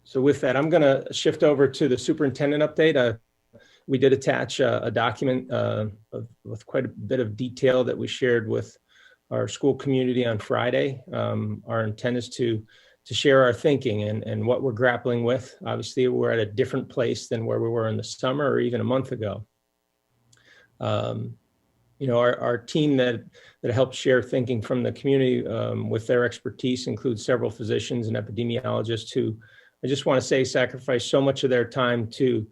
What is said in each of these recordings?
So with that, I'm going to shift over to the superintendent update. We did attach a document with quite a bit of detail that we shared with our school community on Friday. Our intent is to share our thinking and what we're grappling with. Obviously, we're at a different place than where we were in the summer or even a month ago. You know, our team that helped share thinking from the community with their expertise includes several physicians and epidemiologists who, I just want to say, sacrifice so much of their time to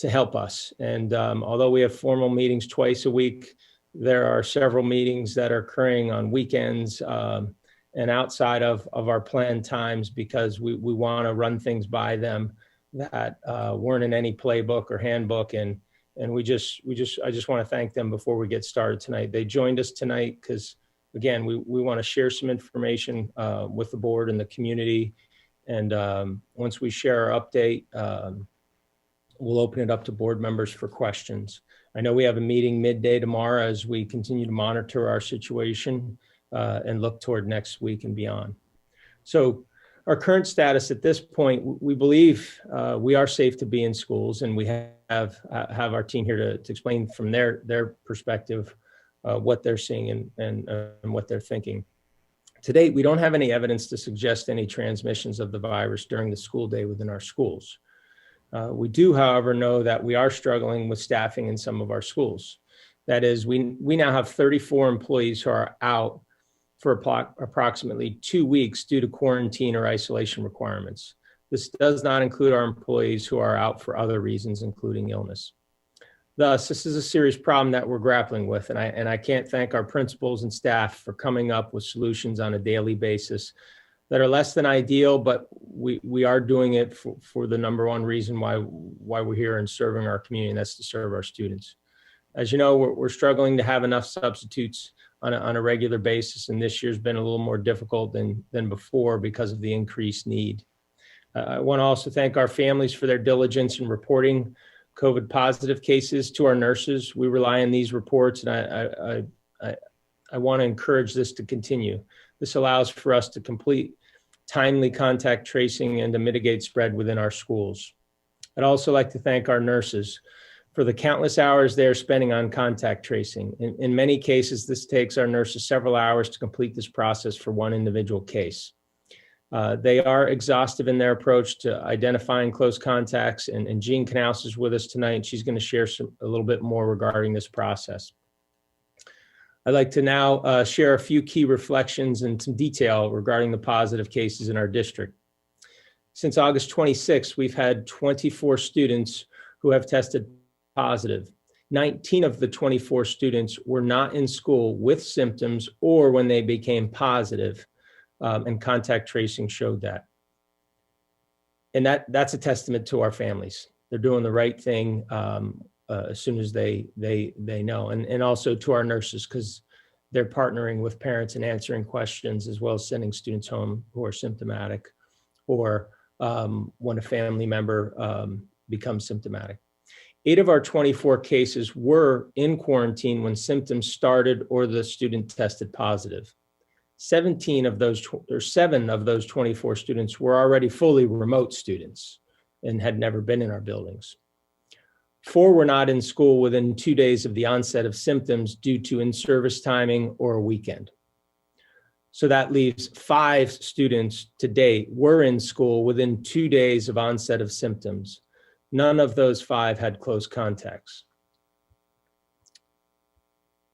help us. And although we have formal meetings twice a week, there are several meetings that are occurring on weekends and outside of our planned times, because we want to run things by them that weren't in any playbook or handbook. And I just want to thank them before we get started tonight. They joined us tonight because, again, we want to share some information with the board and the community. And once we share our update, we'll open it up to board members for questions. I know we have a meeting midday tomorrow as we continue to monitor our situation and look toward next week and beyond. So our current status at this point, we believe we are safe to be in schools, and we have our team here to explain from their perspective what they're seeing and what they're thinking. To date, we don't have any evidence to suggest any transmissions of the virus during the school day within our schools. We do, however, know that we are struggling with staffing in some of our schools. That is, we now have 34 employees who are out for approximately 2 weeks due to quarantine or isolation requirements. This does not include our employees who are out for other reasons, including illness. Thus, this is a serious problem that we're grappling with, and I can't thank our principals and staff for coming up with solutions on a daily basis that are less than ideal, but we are doing it for the number one reason why we're here and serving our community, and that's to serve our students. As you know, we're struggling to have enough substitutes on a regular basis, and this year's been a little more difficult than before because of the increased need. I want to also thank our families for their diligence in reporting COVID positive cases to our nurses. We rely on these reports, and I want to encourage this to continue. This allows for us to complete timely contact tracing and to mitigate spread within our schools. I'd also like to thank our nurses for the countless hours they're spending on contact tracing. In many cases, this takes our nurses several hours to complete this process for one individual case. They are exhaustive in their approach to identifying close contacts, and Jean Knaus is with us tonight, and she's going to share a little bit more regarding this process. I'd like to now share a few key reflections and some detail regarding the positive cases in our district. Since August 26th, we've had 24 students who have tested positive. 19 of the 24 students were not in school with symptoms or when they became positive, and contact tracing showed that. And that's a testament to our families. They're doing the right thing as soon as they know, and also to our nurses, because they're partnering with parents and answering questions, as well as sending students home who are symptomatic or when a family member becomes symptomatic. 8 of our 24 cases were in quarantine when symptoms started or the student tested positive. 7 of those 24 students were already fully remote students and had never been in our buildings. 4 were not in school within 2 days of the onset of symptoms due to in-service timing or a weekend. So that leaves 5 students to date were in school within 2 days of onset of symptoms. None of those 5 had close contacts.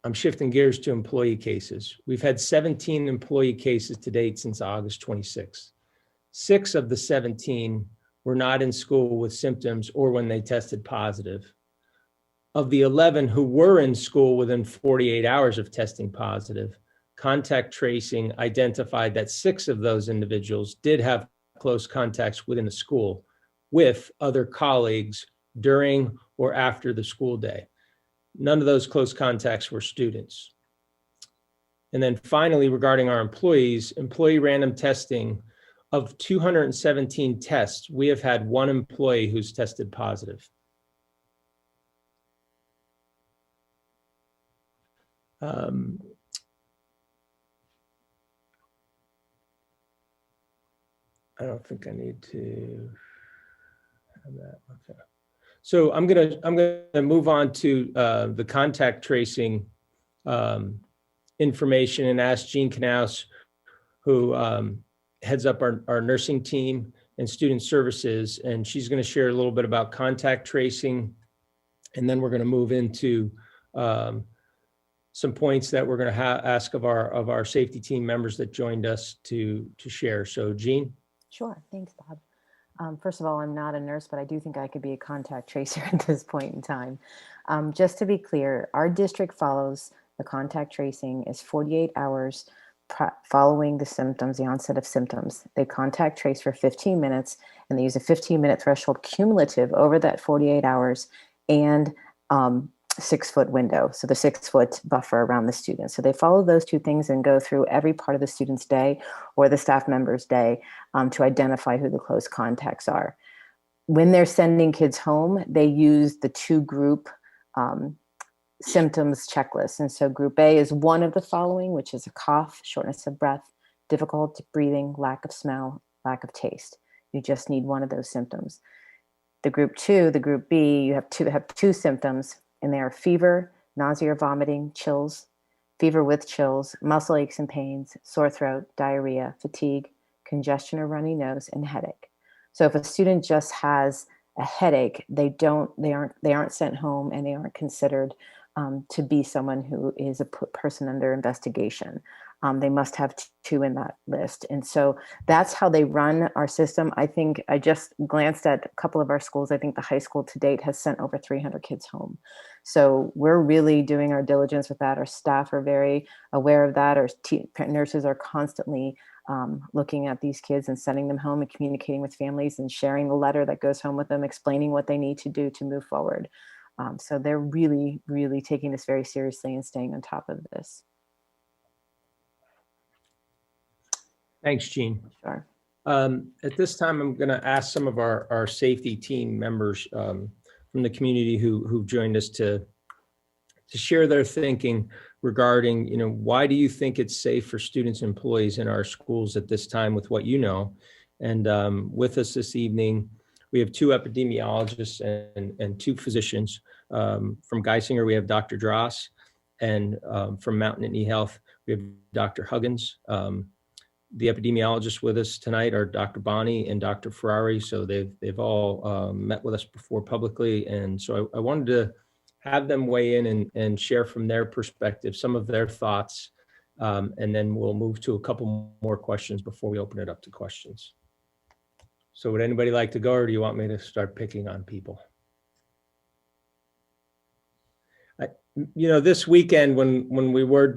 I'm shifting gears to employee cases. We've had 17 employee cases to date since August 26th. 6 of the 17 were not in school with symptoms or when they tested positive. Of the 11 who were in school within 48 hours of testing positive, contact tracing identified that 6 of those individuals did have close contacts within the school with other colleagues during or after the school day. None of those close contacts were students. And then finally, regarding our employees, employee random testing, of 217 tests, we have had 1 employee who's tested positive. I don't think I need to. Okay. So I'm gonna move on to the contact tracing information and ask Jean Knaus, who heads up our nursing team and student services, and she's going to share a little bit about contact tracing, and then we're going to move into some points that we're going to ask of our safety team members that joined us to share. So, Jean. Sure, thanks, Bob. First of all, I'm not a nurse, but I do think I could be a contact tracer at this point in time. Just to be clear, our district follows the contact tracing is 48 hours following the symptoms, the onset of symptoms. They contact trace for 15 minutes, and they use a 15-minute threshold cumulative over that 48 hours and 6-foot window. So the 6-foot buffer around the student. So they follow those two things and go through every part of the student's day or the staff member's day to identify who the close contacts are. When they're sending kids home, they use the 2-group symptoms checklist. And so group A is one of the following, which is a cough, shortness of breath, difficult breathing, lack of smell, lack of taste. You just need one of those symptoms. The group 2, the group B, you have two symptoms, and they are fever, nausea or vomiting, chills, fever with chills, muscle aches and pains, sore throat, diarrhea, fatigue, congestion or runny nose, and headache. So if a student just has a headache, they aren't sent home, and they aren't considered to be someone who is a person under investigation. They must have 2 in that list. And so that's how they run our system. I think I just glanced at a couple of our schools. I think the high school to date has sent over 300 kids home. So we're really doing our diligence with that. Our staff are very aware of that. Our nurses are constantly looking at these kids and sending them home and communicating with families and sharing the letter that goes home with them, explaining what they need to do to move forward. So they're really, really taking this very seriously and staying on top of this. Thanks, Jean. Sure. At this time, I'm going to ask some of our safety team members from the community who've joined us to share their thinking regarding, why do you think it's safe for students and employees in our schools at this time with what you know? And with us this evening, we have 2 epidemiologists and 2 physicians. From Geisinger, we have Dr. Dross, and from Mountain eHealth, we have Dr. Huggins. The epidemiologists with us tonight are Dr. Bonney and Dr. Ferrari. So they've all met with us before publicly. And so I wanted to have them weigh in and share from their perspective some of their thoughts. And then we'll move to a couple more questions before we open it up to questions. So would anybody like to go, or do you want me to start picking on people? This weekend when we were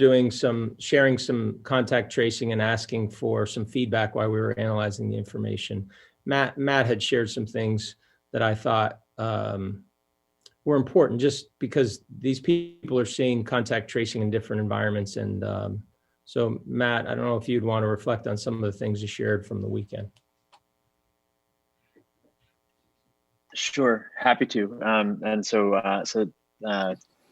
sharing some contact tracing and asking for some feedback while we were analyzing the information, Matt had shared some things that I thought were important, just because these people are seeing contact tracing in different environments. And so Matt, I don't know if you'd want to reflect on some of the things you shared from the weekend. Sure, happy to. And so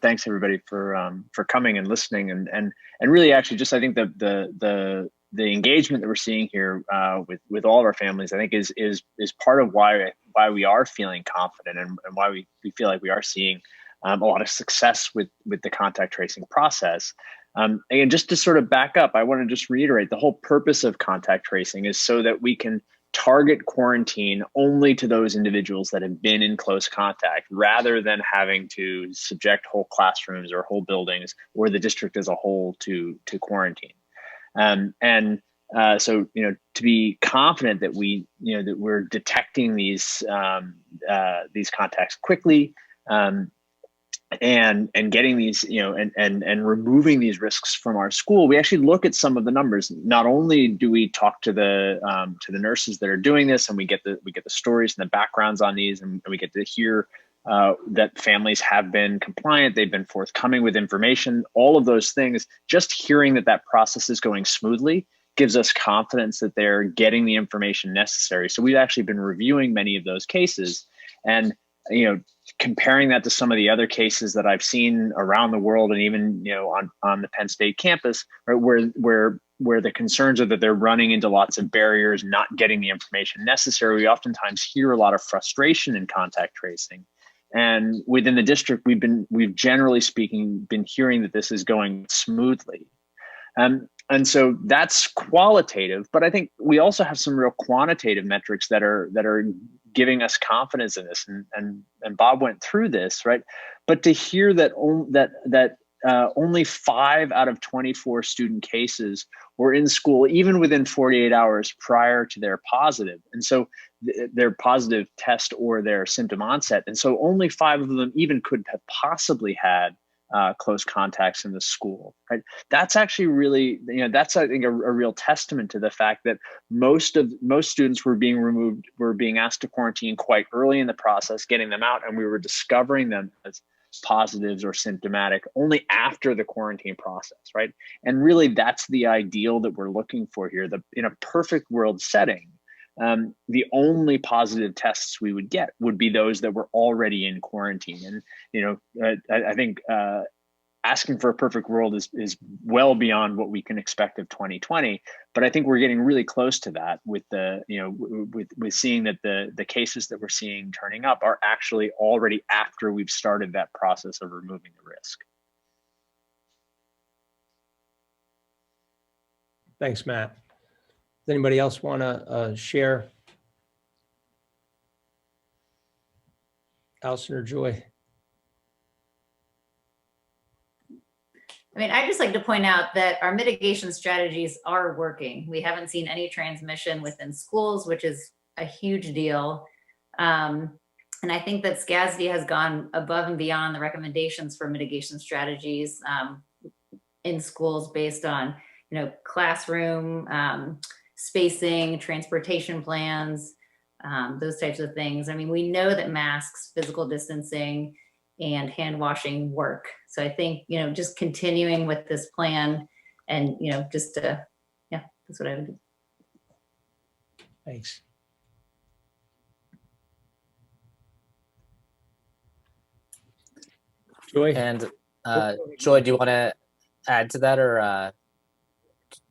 thanks everybody for coming and listening, and really actually just I think the engagement that we're seeing here with all of our families, I think is part of why we are feeling confident and why we feel like we are seeing a lot of success with the contact tracing process. And just to sort of back up, I want to just reiterate the whole purpose of contact tracing is so that we can target quarantine only to those individuals that have been in close contact, rather than having to subject whole classrooms or whole buildings or the district as a whole to quarantine. So to be confident that that we're detecting these contacts quickly, and getting these, and removing these risks from our school, we actually look at some of the numbers. Not only do we talk to the nurses that are doing this, and we get the stories and the backgrounds on these, and we get to hear that families have been compliant, they've been forthcoming with information, all of those things. Just hearing that process is going smoothly gives us confidence that they're getting the information necessary. So we've actually been reviewing many of those cases, and comparing that to some of the other cases that I've seen around the world, and even on the Penn State campus, right, where where the concerns are that they're running into lots of barriers, not getting the information necessary. We oftentimes hear a lot of frustration in contact tracing. And within the district, we've generally speaking been hearing that this is going smoothly. And so that's qualitative, but I think we also have some real quantitative metrics that are giving us confidence in this. And Bob went through this, right? But to hear that only 5 out of 24 student cases were in school, even within 48 hours prior to their positive. And so their positive test or their symptom onset. And so only 5 of them even could have possibly had close contacts in the school, right? That's actually really, that's, I think, a real testament to the fact that most students were being asked to quarantine quite early in the process, getting them out, and we were discovering them as positives or symptomatic only after the quarantine process, right? And really, that's the ideal that we're looking for here. In a perfect world setting, the only positive tests we would get would be those that were already in quarantine. And I think asking for a perfect world is well beyond what we can expect of 2020. But I think we're getting really close to that with with seeing that the cases that we're seeing turning up are actually already after we've started that process of removing the risk. Thanks, Matt. Does anybody else want to share? Allison or Joy? I mean, I'd just like to point out that our mitigation strategies are working. We haven't seen any transmission within schools, which is a huge deal. And I think that SCASD has gone above and beyond the recommendations for mitigation strategies in schools based on, classroom spacing, transportation plans, those types of things. I mean, we know that masks, physical distancing, and hand washing work. So I think, just continuing with this plan and, that's what I would do. Thanks. Joy? And Joy, do you want to add to that, or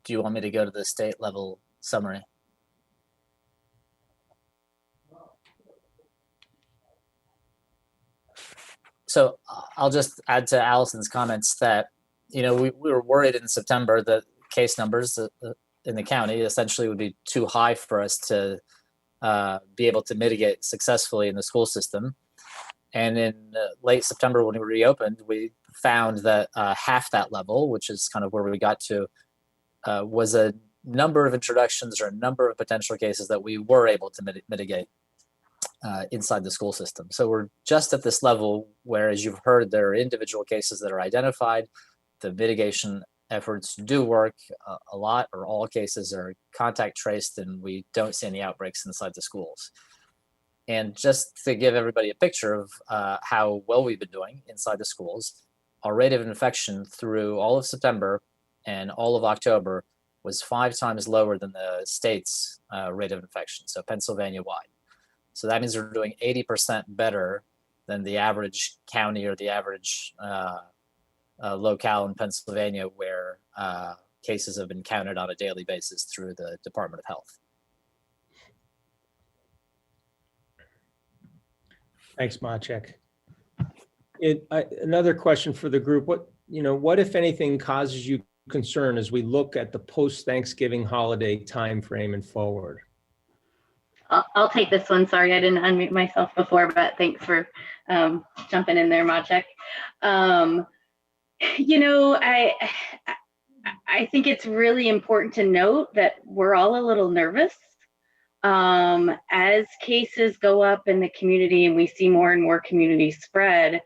do you want me to go to the state level summary? So I'll just add to Allison's comments that, we were worried in September that case numbers in the county essentially would be too high for us to be able to mitigate successfully in the school system. And in late September, when we reopened, we found that half that level, which is kind of where we got to, was a number of introductions or a number of potential cases that we were able to mitigate inside the school system. So we're just at this level where, as you've heard, there are individual cases that are identified. The mitigation efforts do work. A lot or all cases are contact traced, and we don't see any outbreaks inside the schools. And just to give everybody a picture of how well we've been doing inside the schools, our rate of infection through all of September and all of October was 5 times lower than the state's rate of infection, so Pennsylvania-wide. So that means we're doing 80% better than the average county or the average locale in Pennsylvania, where cases have been counted on a daily basis through the Department of Health. Thanks, Maciek. Another question for the group. What, if anything, causes you concern as we look at the post-Thanksgiving holiday timeframe and forward? I'll take this one. Sorry, I didn't unmute myself before, but thanks for jumping in there, Maciek. I think it's really important to note that we're all a little nervous. As cases go up in the community and we see more and more community spread,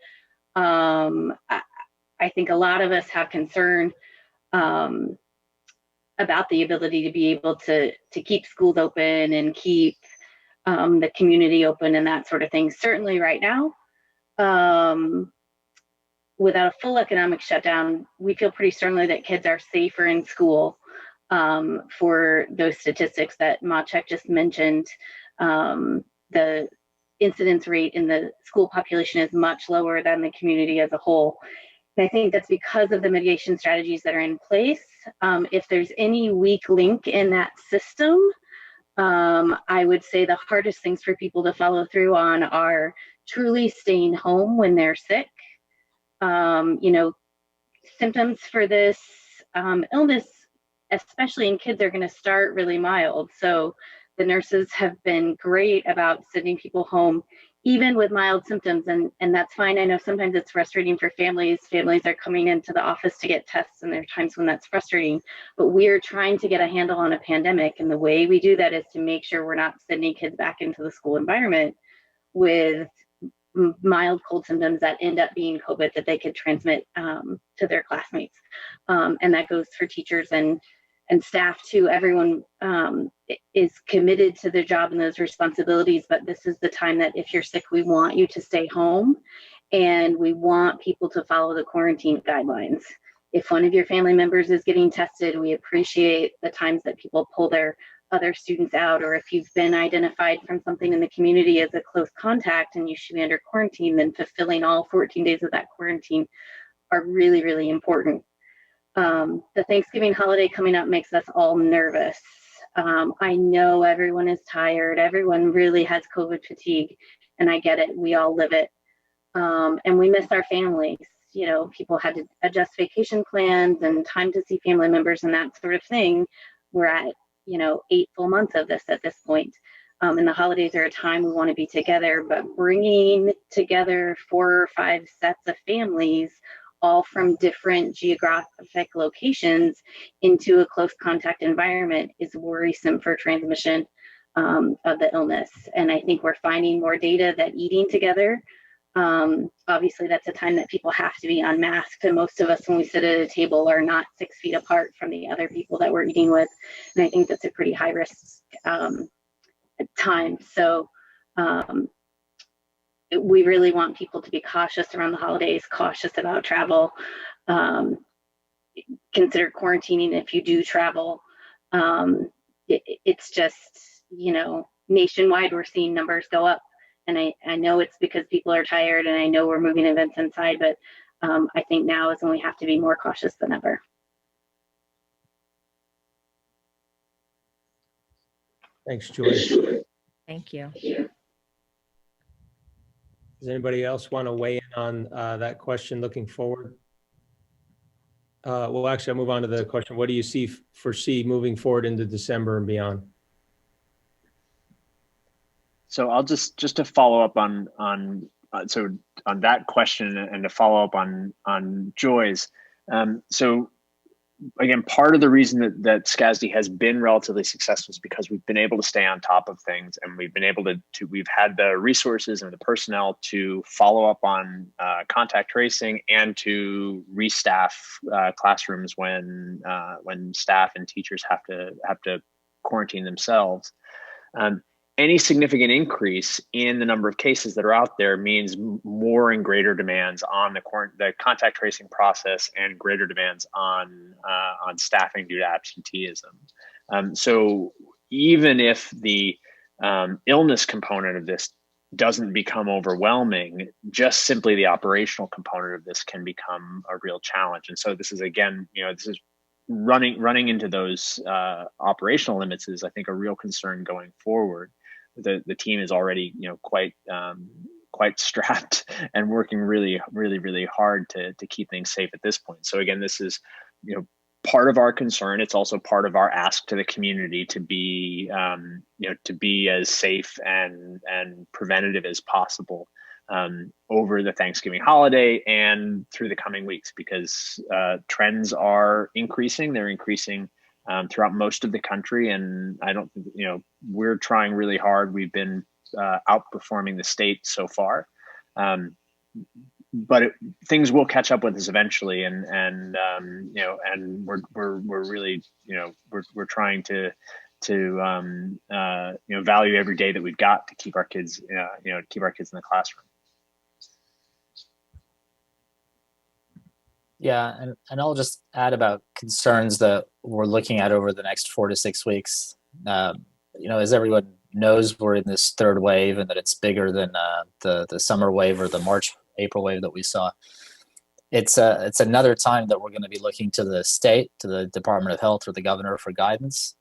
I think a lot of us have concern about the ability to be able to keep schools open and keep the community open and that sort of thing. Certainly right now, without a full economic shutdown, we feel pretty strongly that kids are safer in school for those statistics that Maciek just mentioned. The incidence rate in the school population is much lower than the community as a whole. And I think that's because of the mitigation strategies that are in place. If there's any weak link in that system, I would say the hardest things for people to follow through on are truly staying home when they're sick. Symptoms for this illness, especially in kids, are going to start really mild. So the nurses have been great about sending people home even with mild symptoms, and that's fine. I know sometimes it's frustrating for families. Families are coming into the office to get tests, and there are times when that's frustrating, but we're trying to get a handle on a pandemic, and the way we do that is to make sure we're not sending kids back into the school environment with mild cold symptoms that end up being COVID that they could transmit to their classmates. And that goes for teachers and staff too. Everyone is committed to their job and those responsibilities, but this is the time that if you're sick, we want you to stay home, and we want people to follow the quarantine guidelines. If one of your family members is getting tested, we appreciate the times that people pull their other students out, or if you've been identified from something in the community as a close contact and you should be under quarantine, then fulfilling all 14 days of that quarantine are really, really important. The Thanksgiving holiday coming up makes us all nervous. I know everyone is tired. Everyone really has COVID fatigue, and I get it. We all live it. And we miss our families. People had to adjust vacation plans and time to see family members and that sort of thing. We're at, 8 full months of this at this point. And the holidays are a time we want to be together, but bringing together 4 or 5 sets of families, all from different geographic locations, into a close contact environment is worrisome for transmission of the illness. And I think we're finding more data that eating together, obviously that's a time that people have to be unmasked, and most of us when we sit at a table are not 6 feet apart from the other people that we're eating with, and I think that's a pretty high risk time. So we really want people to be cautious around the holidays, cautious about travel, consider quarantining if you do travel. It's just, nationwide we're seeing numbers go up, and I know it's because people are tired, and I know we're moving events inside, but I think now is when we have to be more cautious than ever. Thanks, Joyce. Thank you. Does anybody else want to weigh in on that question looking forward? Well, actually, I'll move on to the question. What do you foresee moving forward into December and beyond? So I'll just to follow up on that question, and to follow up on Joy's. So again, part of the reason that SCASD has been relatively successful is because we've been able to stay on top of things, and we've been able to we've had the resources and the personnel to follow up on contact tracing and to restaff classrooms when staff and teachers have to quarantine themselves. Any significant increase in the number of cases that are out there means more and greater demands on the contact tracing process, and greater demands on staffing due to absenteeism. So even if the illness component of this doesn't become overwhelming, just simply the operational component of this can become a real challenge. And so this is, again, this is running into those operational limits is, I think, a real concern going forward. The team is already, quite strapped and working really, really, really hard to keep things safe at this point. So again, this is, part of our concern. It's also part of our ask to the community to be, to be as safe and preventative as possible over the Thanksgiving holiday and through the coming weeks, because trends are increasing. They're increasing throughout most of the country, and I don't think, we're trying really hard. We've been outperforming the state so far, but things will catch up with us eventually, and we're really, we're trying to value every day that we've got to keep our kids, keep our kids in the classroom. Yeah, and I'll just add about concerns that we're looking at over the next 4 to 6 weeks. As everyone knows, we're in this third wave, and that it's bigger than the summer wave or the March, April wave that we saw. it's another time that we're going to be looking to the state, to the Department of Health or the governor for guidance.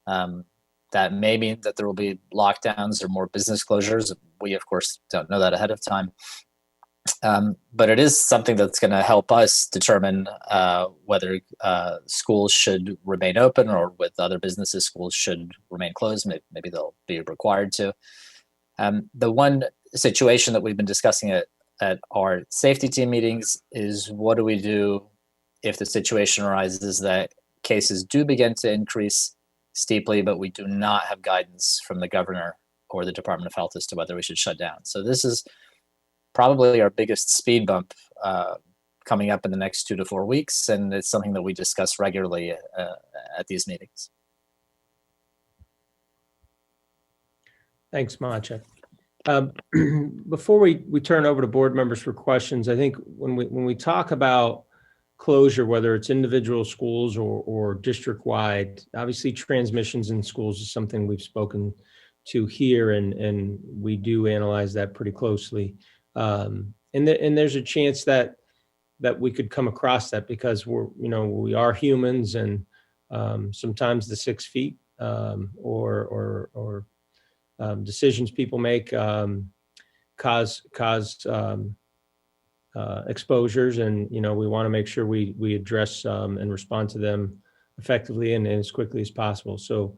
That may mean that there will be lockdowns or more business closures. We, of course, don't know that ahead of time. But it is something that's going to help us determine whether schools should remain open, or with other businesses, schools should remain closed. Maybe they'll be required to. The one situation that we've been discussing at our safety team meetings is, what do we do if the situation arises that cases do begin to increase steeply, but we do not have guidance from the governor or the Department of Health as to whether we should shut down. So this is probably our biggest speed bump coming up in the next 2 to 4 weeks, and it's something that we discuss regularly at these meetings. Thanks, Maciek. Before we turn over to board members for questions, I think when we talk about closure, whether it's individual schools or district-wide, obviously transmissions in schools is something we've spoken to here, and we do analyze that pretty closely. And there's a chance that we could come across that, because we are humans, and sometimes the 6 feet or decisions people make cause exposures, and we want to make sure we address and respond to them effectively and as quickly as possible. So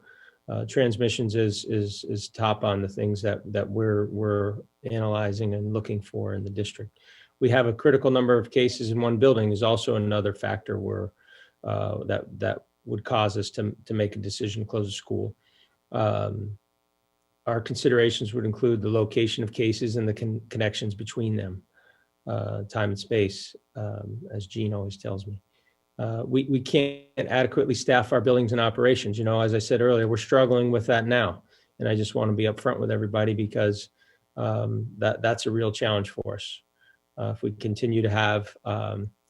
transmissions is top on the things that we're analyzing and looking for in the district. We have a critical number of cases in one building is also another factor where that would cause us to make a decision to close a school. Our considerations would include the location of cases and the connections between them, time and space, as Gene always tells me. We can't adequately staff our buildings and operations. As I said earlier, we're struggling with that now. And I just want to be upfront with everybody, because that's a real challenge for us. If we continue to have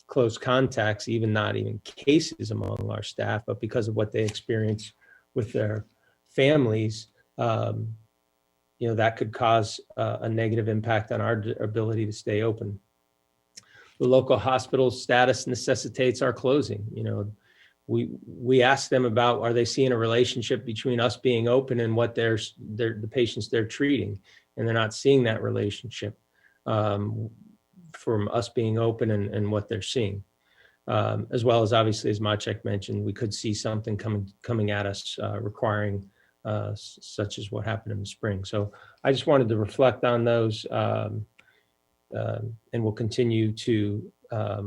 close contacts, not even cases among our staff, but because of what they experience with their families, that could cause a negative impact on our ability to stay open. The local hospital status necessitates our closing. We ask them about, are they seeing a relationship between us being open and what the patients they're treating, and they're not seeing that relationship from us being open and what they're seeing. As well as, obviously, as Maciek mentioned, we could see something coming at us requiring such as what happened in the spring. So I just wanted to reflect on those, and we'll continue to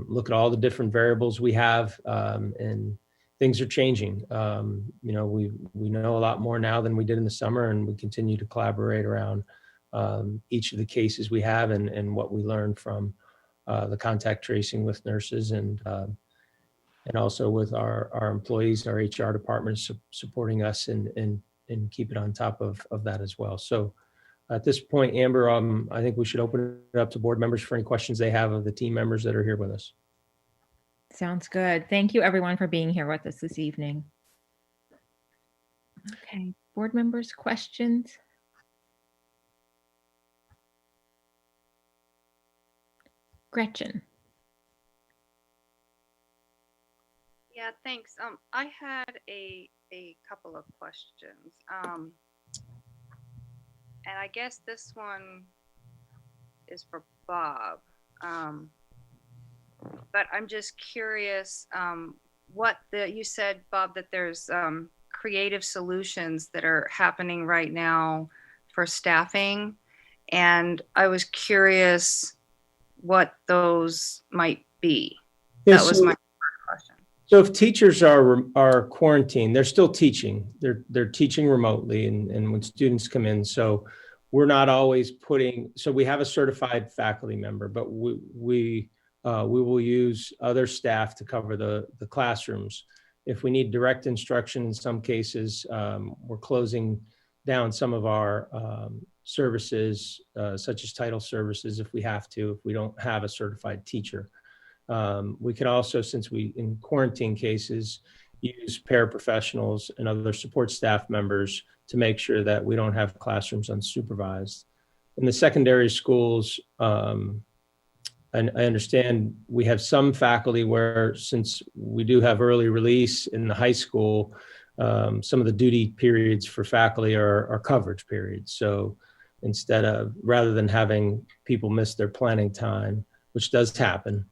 look at all the different variables we have, and things are changing. We know a lot more now than we did in the summer, and we continue to collaborate around each of the cases we have and what we learned from the contact tracing with nurses, and also with our employees, our HR department supporting us and keep it on top of that as well. So at this point, Amber, I think we should open it up to board members for any questions they have of the team members that are here with us. Sounds good. Thank you, everyone, for being here with us this evening. Okay, board members, questions? Gretchen. Yeah, thanks. I had a couple of questions. And I guess this one is for Bob. But I'm just curious, you said, Bob, that there's creative solutions that are happening right now for staffing. And I was curious what those might be. Yes, that was my first question. So if teachers are quarantined, they're still teaching. They're teaching remotely, and when students come in, so we're not always so we have a certified faculty member, but we will use other staff to cover the classrooms. If we need direct instruction, in some cases, we're closing down some of our services, such as title services, if we have to, if we don't have a certified teacher. We can also, since in quarantine cases, use paraprofessionals and other support staff members to make sure that we don't have classrooms unsupervised. In the secondary schools, I understand we have some faculty where, since we do have early release in the high school, some of the duty periods for faculty are coverage periods. So rather than having people miss their planning time, which does happen,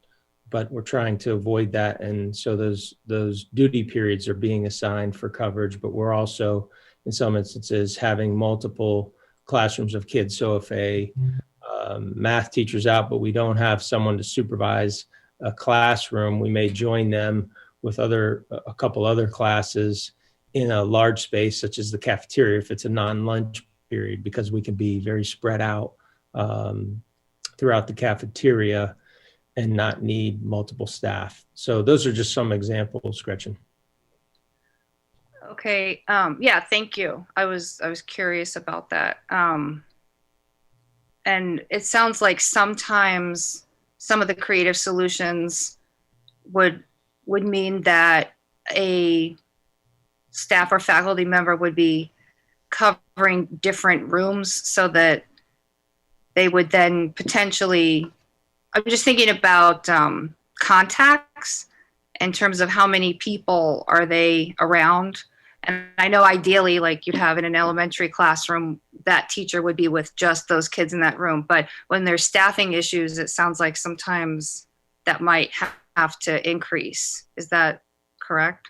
but we're trying to avoid that. And so those duty periods are being assigned for coverage, but we're also, in some instances, having multiple classrooms of kids. So if a math teacher's out, but we don't have someone to supervise a classroom, we may join them with a couple other classes in a large space, such as the cafeteria, if it's a non-lunch period, because we can be very spread out throughout the cafeteria and not need multiple staff. So those are just some examples, Gretchen. Okay. Yeah, thank you. I was curious about that. And it sounds like sometimes some of the creative solutions would mean that a staff or faculty member would be covering different rooms so that they would then potentially, I'm just thinking about contacts in terms of how many people are they around. And I know ideally, like you'd have in an elementary classroom, that teacher would be with just those kids in that room. But when there's staffing issues, it sounds like sometimes that might have to increase. Is that correct?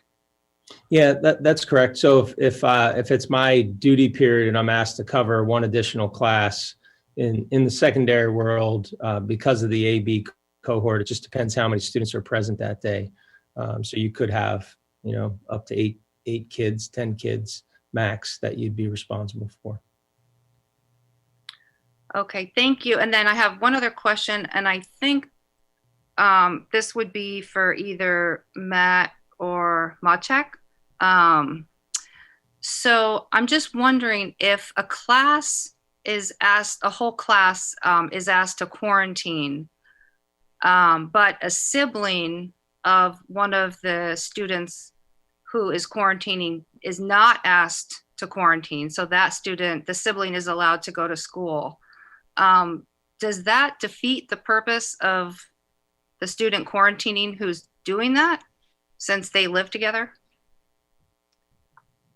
Yeah, that's correct. So if it's my duty period and I'm asked to cover one additional class in the secondary world, because of the AB cohort, it just depends how many students are present that day. So you could have, up to eight kids, 10 kids max that you'd be responsible for. Okay, thank you. And then I have one other question, and I think this would be for either Matt or Maciek. So I'm just wondering if a whole class is asked to quarantine, but a sibling of one of the students who is quarantining is not asked to quarantine. So that student, the sibling, is allowed to go to school. Does that defeat the purpose of the student quarantining who's doing that, since they live together?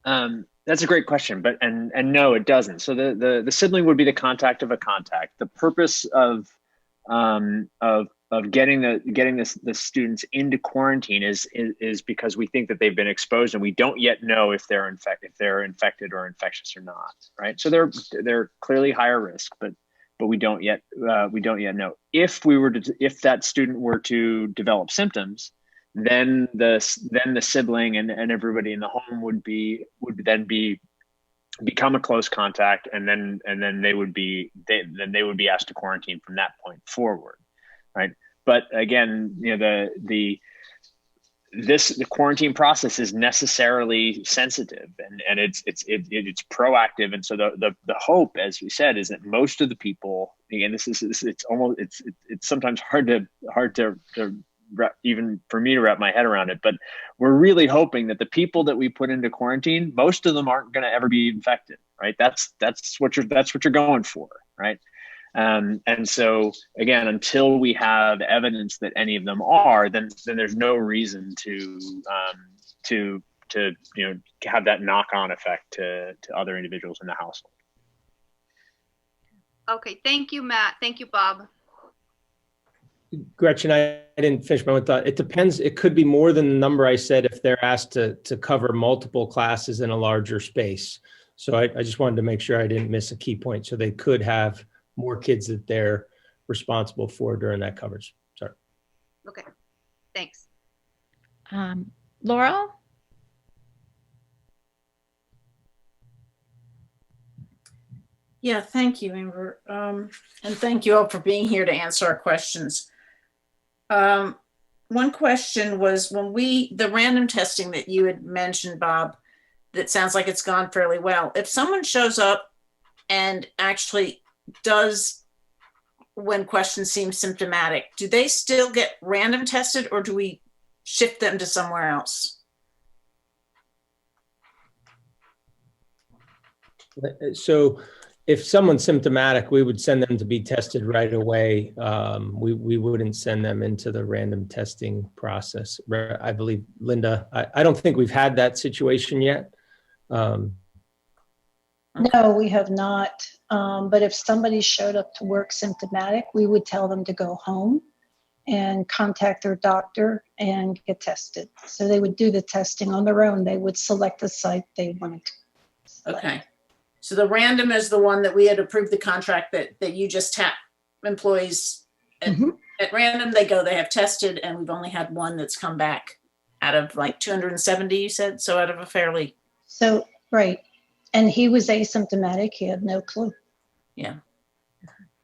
That's a great question, but and no, it doesn't. So the sibling would be the contact of a contact. The purpose of getting the students into quarantine is because we think that they've been exposed, and we don't yet know if they're infected or infectious or not, right? So they're clearly higher risk, but we don't yet know. If that student were to develop symptoms, then the sibling and everybody in the home would then become a close contact, and then they would be asked to quarantine from that point forward, right? But again, the quarantine process is necessarily sensitive, and it's proactive, and so the hope, as we said, is that most of the people, again, it's sometimes hard to even for me to wrap my head around it, but we're really hoping that the people that we put into quarantine, most of them aren't going to ever be infected, right? That's what you're going for, right? And so again, until we have evidence that any of them are, then there's no reason to have that knock-on effect to other individuals in the household. Okay, thank you, Matt. Thank you, Bob. Gretchen, I didn't finish my own thought. It depends. It could be more than the number I said if they're asked to cover multiple classes in a larger space. So I just wanted to make sure I didn't miss a key point. So they could have more kids that they're responsible for during that coverage. Sorry. Okay, thanks. Laurel? Yeah, thank you, Amber. And thank you all for being here to answer our questions. One question was the random testing that you had mentioned, Bob, that sounds like it's gone fairly well. If someone shows up and actually does, when questions seem symptomatic, do they still get random tested, or do we shift them to somewhere else? So if someone's symptomatic, we would send them to be tested right away. We wouldn't send them into the random testing process. I believe, Linda, I don't think we've had that situation yet. No, we have not. But if somebody showed up to work symptomatic, we would tell them to go home and contact their doctor and get tested. So they would do the testing on their own. They would select the site they wanted to select. Okay. So the random is the one that we had approved the contract that you just tap employees at random. They go, they have tested, and we've only had one that's come back out of like 270, you said? So out of a fairly. So, right. And he was asymptomatic. He had no clue. Yeah.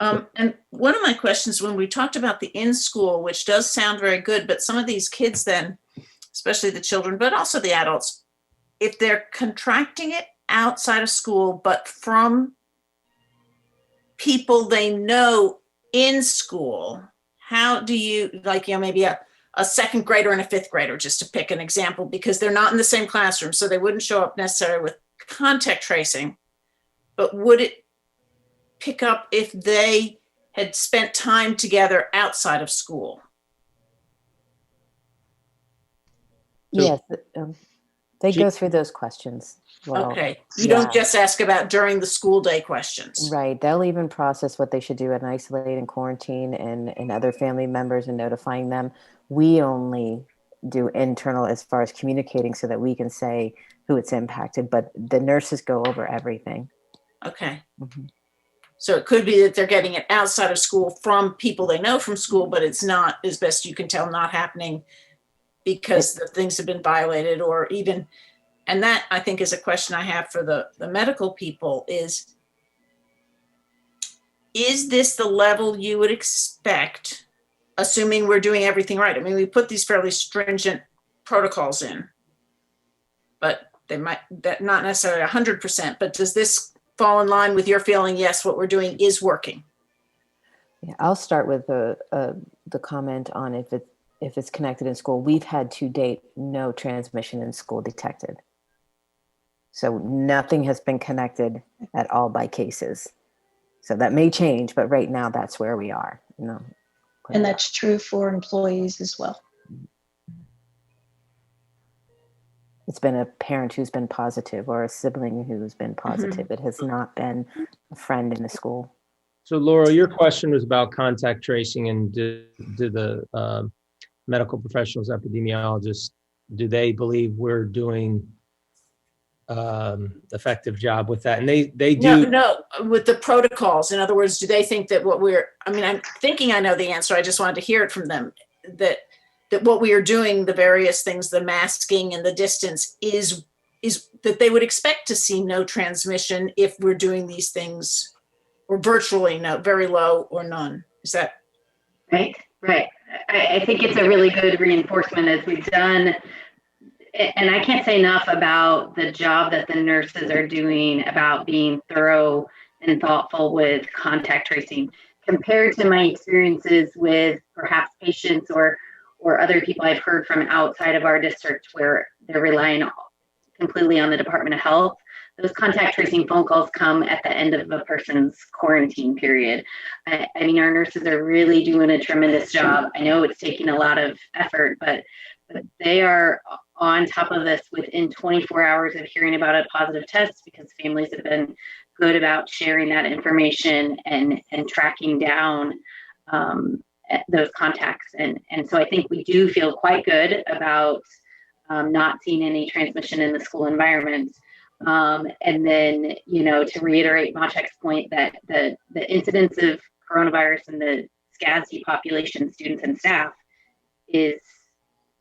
And one of my questions when we talked about the in-school, which does sound very good, but some of these kids then, especially the children, but also the adults, if they're contracting it outside of school, but from people they know in school, how do you, like, maybe a second grader and a fifth grader, just to pick an example, because they're not in the same classroom, so they wouldn't show up necessarily with contact tracing, but would it pick up if they had spent time together outside of school? Yes, they go through those questions. Well, okay. You don't just ask about during the school day questions. Right. They'll even process what they should do and isolate and quarantine and other family members and notifying them. We only do internal as far as communicating so that we can say who it's impacted, but the nurses go over everything. Okay. So it could be that they're getting it outside of school from people they know from school, but it's not, as best you can tell, not happening because the things have been violated, or even, and that I think is a question I have for the medical people is this the level you would expect, assuming we're doing everything right? I mean, we put these fairly stringent protocols in, but they might, that not necessarily 100%, but does this fall in line with your feeling, yes, what we're doing is working? Yeah, I'll start with the comment on if it's connected in school. We've had to date no transmission in school detected. So nothing has been connected at all by cases. So that may change, but right now that's where we are. No. And that's true for employees as well. It's been a parent who's been positive or a sibling who's been positive. It has not been a friend in the school. So Laura, your question was about contact tracing, and do the medical professionals, epidemiologists, do they believe we're doing effective job with that? And they do. No, with the protocols. In other words, do they think that what we're, I mean, I'm thinking I know the answer. I just wanted to hear it from them, that what we are doing, the various things, the masking and the distance is that they would expect to see no transmission if we're doing these things, or virtually no, very low or none. Is that right? Right. I think it's a really good reinforcement as we've done. And I can't say enough about the job that the nurses are doing about being thorough and thoughtful with contact tracing compared to my experiences with perhaps patients or other people I've heard from outside of our district where they're relying completely on the Department of Health. Those contact tracing phone calls come at the end of a person's quarantine period. I mean, our nurses are really doing a tremendous job. I know it's taking a lot of effort, but they are on top of this within 24 hours of hearing about a positive test, because families have been good about sharing that information and tracking down those contacts. And so I think we do feel quite good about not seeing any transmission in the school environment. And then, to reiterate Maciek's point that the incidence of coronavirus in the SCASD population, students and staff, is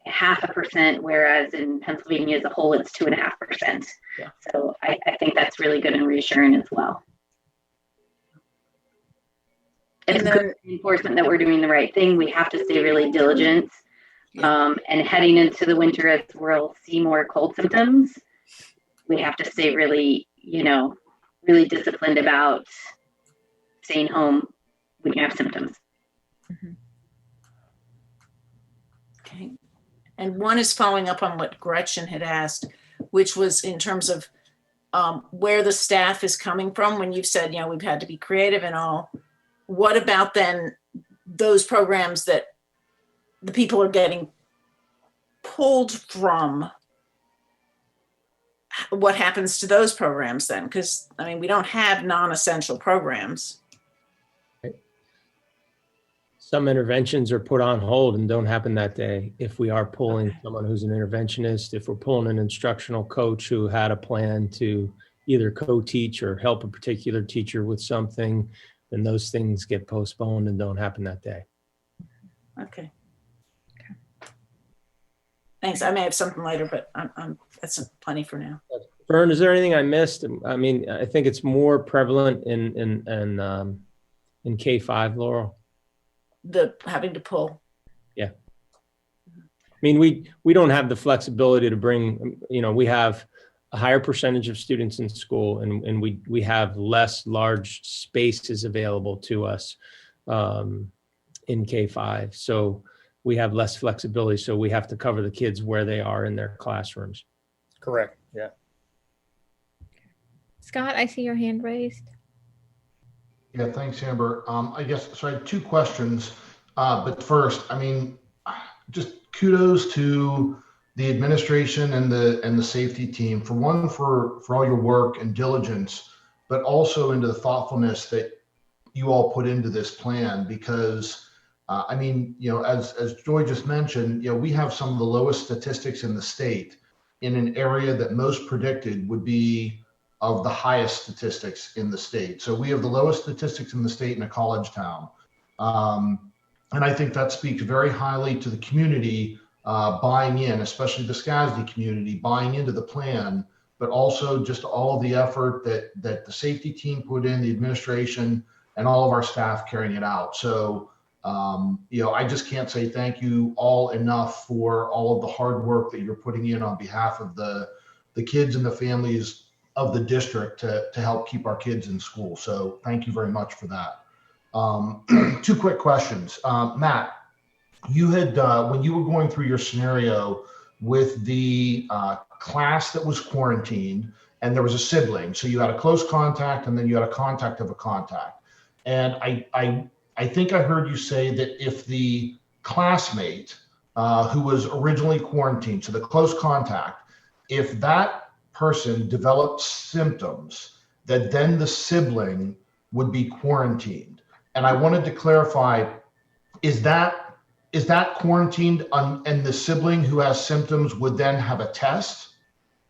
0.5%, whereas in Pennsylvania as a whole, it's 2.5%. Yeah. So I think that's really good and reassuring as well. It's good reinforcement that we're doing the right thing. We have to stay really diligent. And heading into the winter, as we'll see more cold symptoms, we have to stay really, really disciplined about staying home when you have symptoms. okay? And one is following up on what Gretchen had asked, which was in terms of where the staff is coming from when you've said, we've had to be creative and all. What about then those programs that the people are getting pulled from? What happens to those programs then? Because we don't have non-essential programs. Some interventions are put on hold and don't happen that day. If we are pulling someone who's an interventionist, if we're pulling an instructional coach who had a plan to either co-teach or help a particular teacher with something, then those things get postponed and don't happen that day. Okay. Thanks. I may have something later, but that's plenty for now. Vern, is there anything I missed? I think it's more prevalent in K-5, Laurel. The having to pull. Yeah. We don't have the flexibility to bring, we have a higher percentage of students in school and we have less large spaces available to us in K-5. So we have less flexibility. So we have to cover the kids where they are in their classrooms. Correct. Yeah. Scott, I see your hand raised. Yeah, thanks, Amber. I guess, so I had two questions, but first, just kudos to the administration and the safety team for all your work and diligence, but also into the thoughtfulness that you all put into this plan, because as Joy just mentioned, we have some of the lowest statistics in the state in an area that most predicted would be of the highest statistics in the state. So we have the lowest statistics in the state in a college town. And I think that speaks very highly to the community buying in, especially the SCASD community buying into the plan, but also just all of the effort that the safety team put in, the administration, and all of our staff carrying it out. So, I just can't say thank you all enough for all of the hard work that you're putting in on behalf of the kids and the families of the district to help keep our kids in school. So thank you very much for that. Two quick questions. Matt, you had, when you were going through your scenario with the class that was quarantined and there was a sibling, so you had a close contact and then you had a contact of a contact. And I think I heard you say that if the classmate who was originally quarantined, so the close contact, if that person developed symptoms, that then the sibling would be quarantined. And I wanted to clarify, is that quarantined and the sibling who has symptoms would then have a test?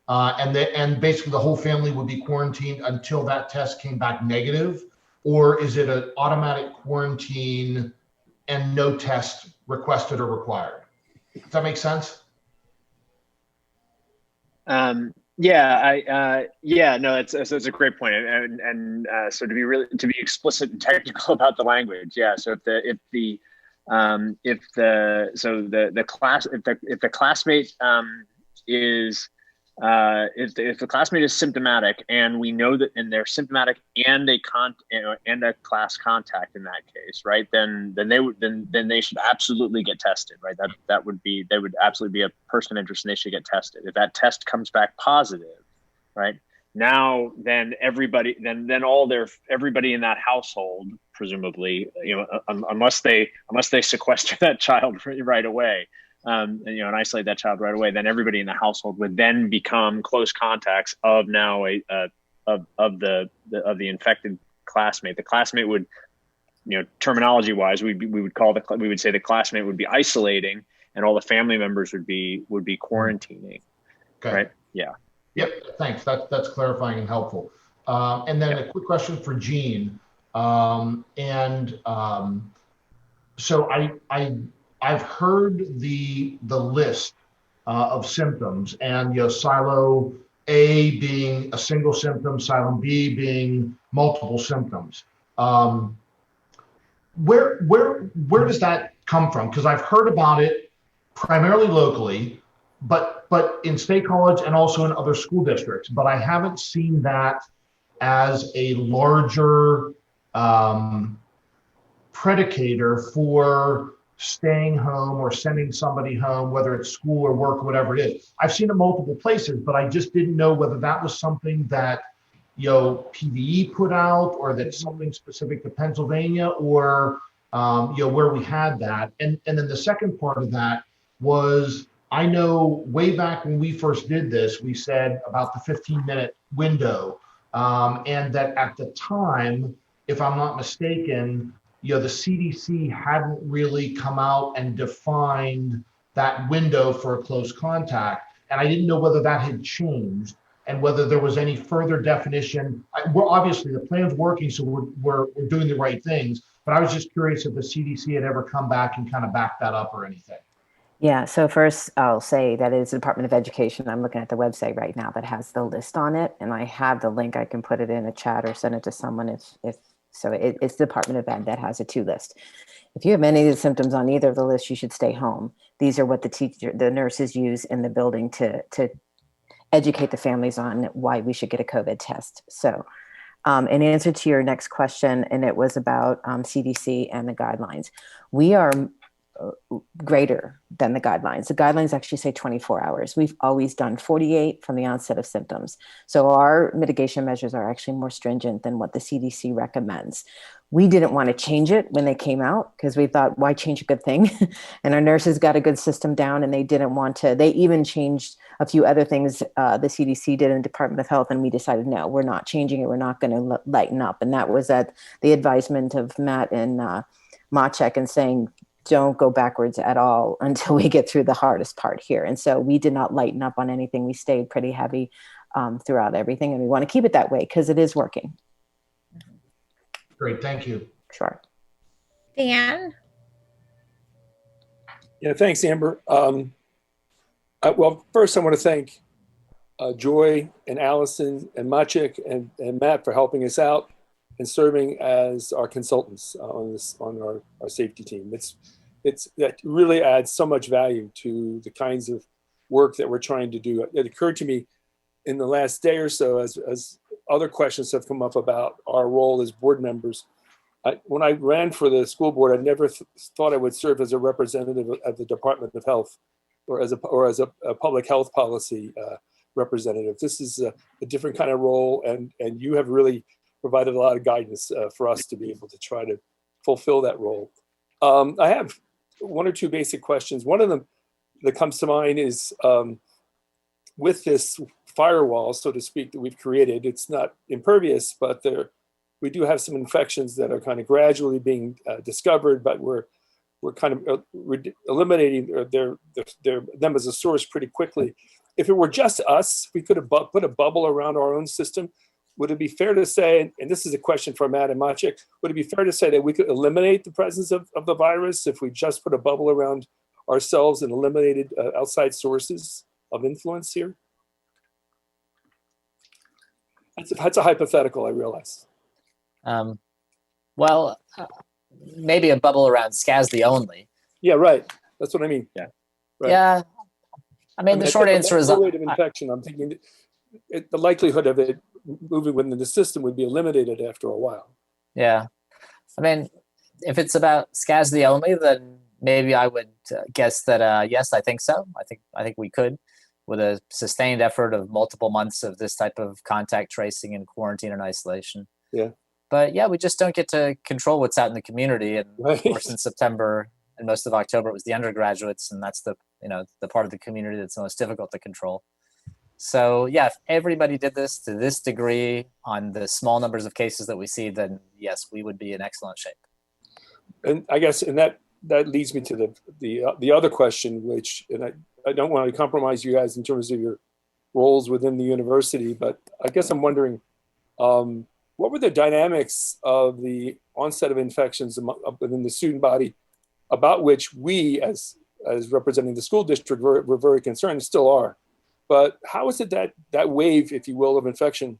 And basically the whole family would be quarantined until that test came back negative? Or is it an automatic quarantine and no test requested or required? Does that make sense? It's a great point, and so to be explicit and technical about the language, so if the classmate is if the classmate is symptomatic and we know that and they're symptomatic and a class contact in that case, right? Then they should absolutely get tested, right? They would absolutely be a person of interest and they should get tested. If that test comes back positive, right? Now then everybody in that household, presumably, unless they sequester that child right away. And isolate that child right away, then everybody in the household would then become close contacts of now of the infected classmate. The classmate would, terminology wise, we would say the classmate would be isolating, and all the family members would be quarantining. Okay. Right. Yeah. Yep. Thanks. That's clarifying and helpful. And then a quick question for Jean. So I've heard the list of symptoms, and silo A being a single symptom, silo B being multiple symptoms. Where does that come from? Because I've heard about it primarily locally, but in State College and also in other school districts. But I haven't seen that as a larger predicator for staying home or sending somebody home, whether it's school or work, or whatever it is. I've seen it multiple places, but I just didn't know whether that was something that, PVE put out, or that's something specific to Pennsylvania, or, where we had that. And then the second part of that was, I know way back when we first did this, we said about the 15-minute window. And that at the time, if I'm not mistaken, the CDC hadn't really come out and defined that window for a close contact. And I didn't know whether that had changed and whether there was any further definition. We're obviously, the plan's working, so we're doing the right things. But I was just curious if the CDC had ever come back and kind of backed that up or anything. Yeah, so first I'll say that is the Department of Education. I'm looking at the website right now that has the list on it, and I have the link. I can put it in a chat or send it to someone if so. It's the Department of Ed that has a 2 list. If you have any of the symptoms on either of the lists, you should stay home. These are what the nurses use in the building to educate the families on why we should get a COVID test. So in answer to your next question, and it was about CDC and the guidelines, we are greater than the guidelines. The guidelines actually say 24 hours. We've always done 48 from the onset of symptoms. So our mitigation measures are actually more stringent than what the CDC recommends. We didn't want to change it when they came out because we thought, why change a good thing? And our nurses got a good system down, and they didn't want to. They even changed a few other things the CDC did in Department of Health, and we decided, no, we're not changing it. We're not going to lighten up. And that was at the advisement of Matt and Machek, and saying, don't go backwards at all until we get through the hardest part here. And so we did not lighten up on anything. We stayed pretty heavy throughout everything. And we want to keep it that way because it is working. Great, thank you. Sure. Dan? Yeah, thanks, Amber. Well, first I want to thank Joy and Allison and Maciek and Matt for helping us out and serving as our consultants on our safety team. That really adds so much value to the kinds of work that we're trying to do. It occurred to me in the last day or so, as other questions have come up about our role as board members. When I ran for the school board, I never thought I would serve as a representative of the Department of Health or as a public health policy representative. This is a different kind of role, and you have really provided a lot of guidance for us to be able to try to fulfill that role. I have 1 or 2 basic questions. One of them that comes to mind is with this firewall, so to speak, that we've created, it's not impervious, but we do have some infections that are kind of gradually being discovered, but we're kind of eliminating them as a source pretty quickly. If it were just us, we could have put a bubble around our own system. Would it be fair to say, and this is a question for Matt and Maciek, would it be fair to say that we could eliminate the presence of the virus if we just put a bubble around ourselves and eliminated outside sources of influence here? That's a hypothetical, I realize. Well, maybe a bubble around SCASD only. Yeah, right. That's what I mean. Yeah. Right. Yeah. I mean, the short answer is the rate of infection. I'm thinking the likelihood of it moving within the system would be eliminated after a while. Yeah. I mean, if it's about SCASD only, then maybe I would guess that, yes, I think so. I think we could, with a sustained effort of multiple months of this type of contact tracing and quarantine and isolation. Yeah. But yeah, we just don't get to control what's out in the community. And right. Of course, in September and most of October, it was the undergraduates, and that's the part of the community that's the most difficult to control. So yeah, if everybody did this to this degree on the small numbers of cases that we see, then yes, we would be in excellent shape. And I guess, and that leads me to the other question, which, and I don't want to compromise you guys in terms of your roles within the university, but I guess I'm wondering, what were the dynamics of the onset of infections within the student body about which we, as representing the school district, were very concerned, still are. But how is it that wave, if you will, of infection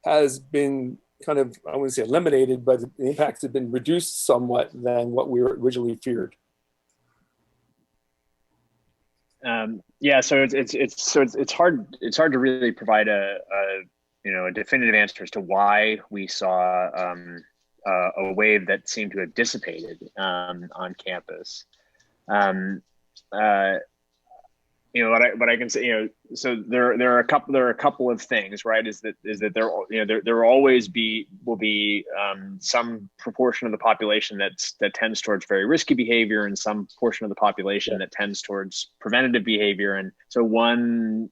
has been kind of, I wouldn't say eliminated, but the impacts have been reduced somewhat than what we originally feared? Yeah, so it's hard to really provide a definitive answer as to why we saw a wave that seemed to have dissipated on campus. What I can say, so there are a couple of things, right? Is that there will be some proportion of the population that tends towards very risky behavior, and some portion of the population that tends towards preventative behavior. And so one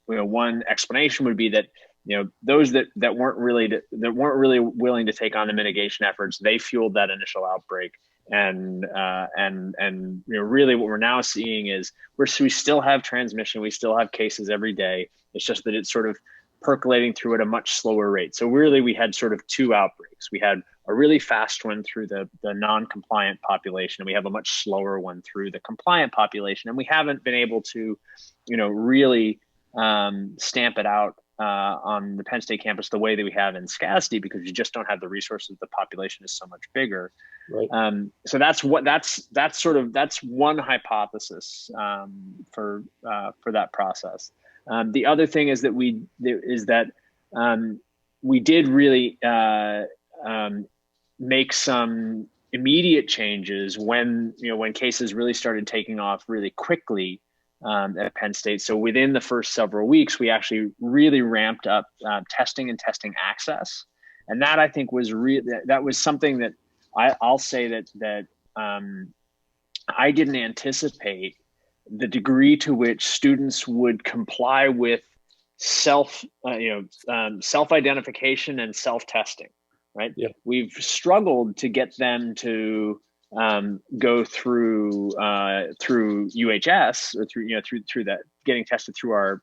explanation would be that those that weren't really willing to take on the mitigation efforts, they fueled that initial outbreak. And really what we're now seeing is we still have transmission, we still have cases every day. It's just that it's sort of percolating through at a much slower rate. So really we had sort of two outbreaks. We had a really fast one through the non-compliant population, and we have a much slower one through the compliant population. And we haven't been able to, really stamp it out on the Penn State campus the way that we have in SCASD, because you just don't have the resources. The population is so much bigger. Right. So that's one hypothesis for that process. The other thing is that we did really make some immediate changes when cases really started taking off really quickly at Penn State. So within the first several weeks, we actually really ramped up testing and testing access, and that I think was that was something that I'll say that I didn't anticipate the degree to which students would comply with self-identification and self-testing. Right? Yeah. We've struggled to get them to go through UHS or through that, getting tested through our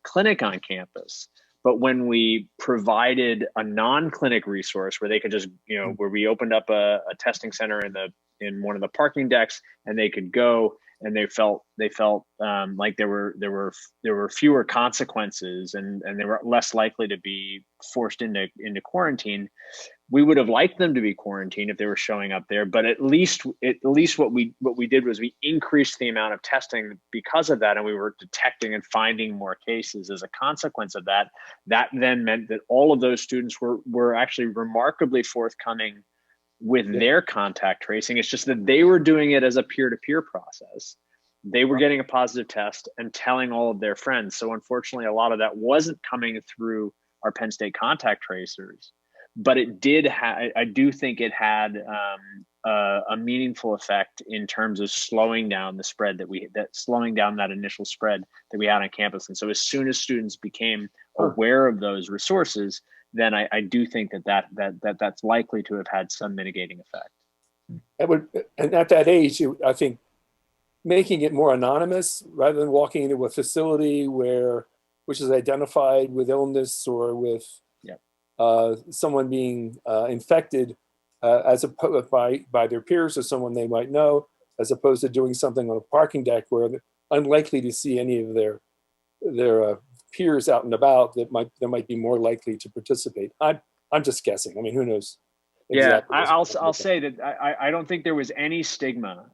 clinic on campus. But when we provided a non-clinic resource where they could just, where we opened up a testing center in one of the parking decks, and they could go, and they felt like there were fewer consequences, and they were less likely to be forced into quarantine. We would have liked them to be quarantined if they were showing up there, but at least what we did was we increased the amount of testing because of that, and we were detecting and finding more cases as a consequence of that. That then meant that all of those students were actually remarkably forthcoming with their contact tracing. It's just that they were doing it as a peer-to-peer process. They were getting a positive test and telling all of their friends. So unfortunately, a lot of that wasn't coming through our Penn State contact tracers. But it did I do think it had a meaningful effect in terms of slowing down the spread slowing down that initial spread that we had on campus. And so as soon as students became aware of those resources, then I do think that's likely to have had some mitigating effect. And at that age, I think making it more anonymous rather than walking into a facility which is identified with illness or with someone being infected as opposed by their peers or someone they might know, as opposed to doing something on a parking deck where they're unlikely to see any of their peers out and about that might be more likely to participate. I'm just guessing. I mean, who knows? Exactly. Yeah, I'll say that I don't think there was any stigma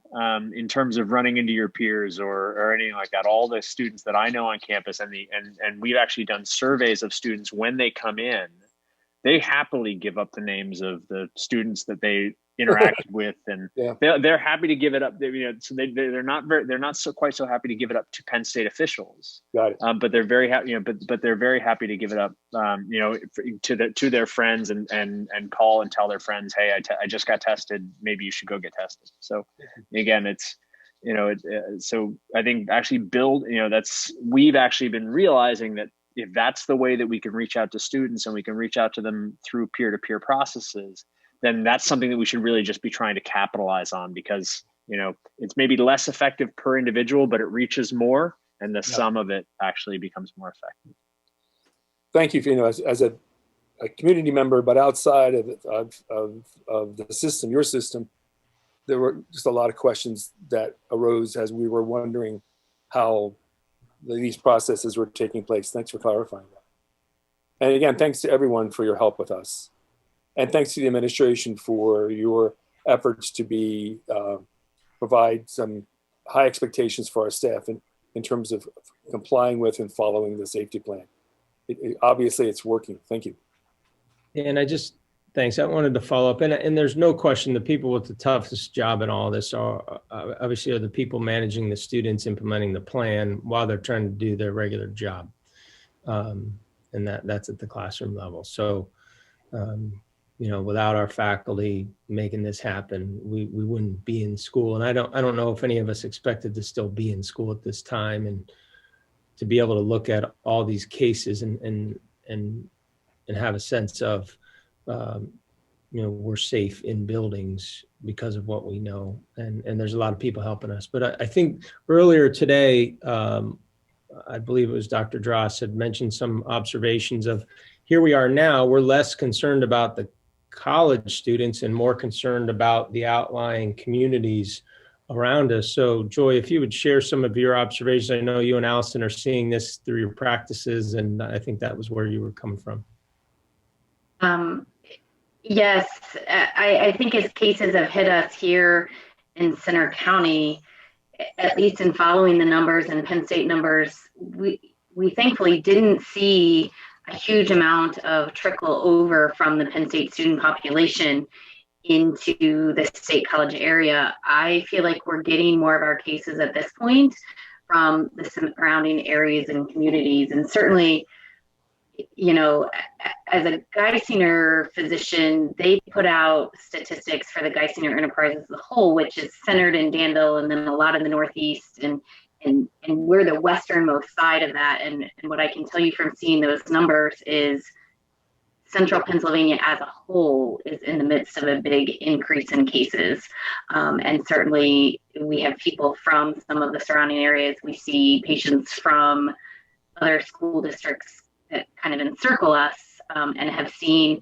in terms of running into your peers or anything like that. All the students that I know on campus, and we've actually done surveys of students when they come in, they happily give up the names of the students that they interacted with, and they're happy to give it up. So they're not quite so happy to give it up to Penn State officials. Got it. But they're very happy. But they're very happy to give it up. To their friends and call and tell their friends, hey, I just got tested. Maybe you should go get tested. So again, it's so I think actually we've actually been realizing that if that's the way that we can reach out to students and we can reach out to them through peer-to-peer processes, then that's something that we should really just be trying to capitalize on, because it's maybe less effective per individual, but it reaches more, and the sum of it actually becomes more effective. Thank you. As a community member, but outside of the system, your system, there were just a lot of questions that arose as we were wondering how these processes were taking place. Thanks for clarifying that. And again, thanks to everyone for your help with us. And thanks to the administration for your efforts to provide some high expectations for our staff in terms of complying with and following the safety plan. Obviously, it's working. Thank you. And I just Thanks. I wanted to follow up, and there's no question the people with the toughest job in all this are obviously the people managing the students, implementing the plan while they're trying to do their regular job, and that's at the classroom level. So, without our faculty making this happen, we wouldn't be in school. And I don't know if any of us expected to still be in school at this time, and to be able to look at all these cases and have a sense of we're safe in buildings because of what we know, and there's a lot of people helping us. But I think earlier today, I believe it was Dr. Dross had mentioned some observations of here we are now, we're less concerned about the college students and more concerned about the outlying communities around us. So Joy, if you would share some of your observations. I know you and Allison are seeing this through your practices, and I think that was where you were coming from. Yes, I think as cases have hit us here in Center County, at least in following the numbers and Penn State numbers, we thankfully didn't see a huge amount of trickle over from the Penn State student population into the State College area. I feel like we're getting more of our cases at this point from the surrounding areas and communities. And certainly, as a Geisinger physician, they put out statistics for the Geisinger enterprise as a whole, which is centered in Danville and then a lot in the Northeast, and we're the westernmost side of that. And what I can tell you from seeing those numbers is Central Pennsylvania as a whole is in the midst of a big increase in cases. And certainly we have people from some of the surrounding areas. We see patients from other school districts that kind of encircle us, and have seen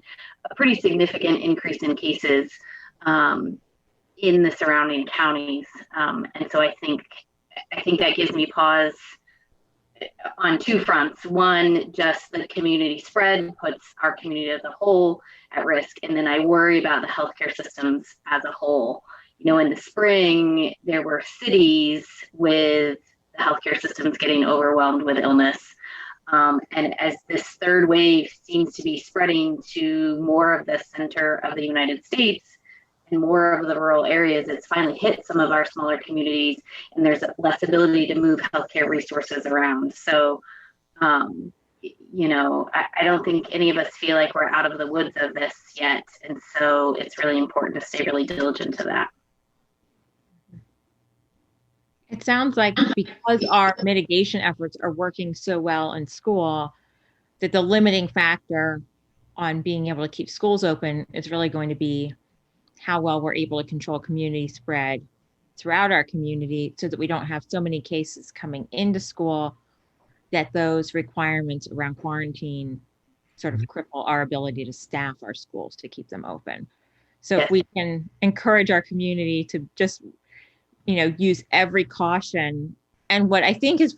a pretty significant increase in cases in the surrounding counties. And so I think that gives me pause on two fronts. One, just the community spread puts our community as a whole at risk. And then I worry about the healthcare systems as a whole. In the spring, there were cities with the healthcare systems getting overwhelmed with illness. And as this third wave seems to be spreading to more of the center of the United States and more of the rural areas, it's finally hit some of our smaller communities, and there's less ability to move healthcare resources around. So, I don't think any of us feel like we're out of the woods of this yet. And so it's really important to stay really diligent to that. It sounds like because our mitigation efforts are working so well in school, that the limiting factor on being able to keep schools open is really going to be how well we're able to control community spread throughout our community, so that we don't have so many cases coming into school that those requirements around quarantine sort of cripple our ability to staff our schools to keep them open. So if we can encourage our community to just use every caution. And what I think is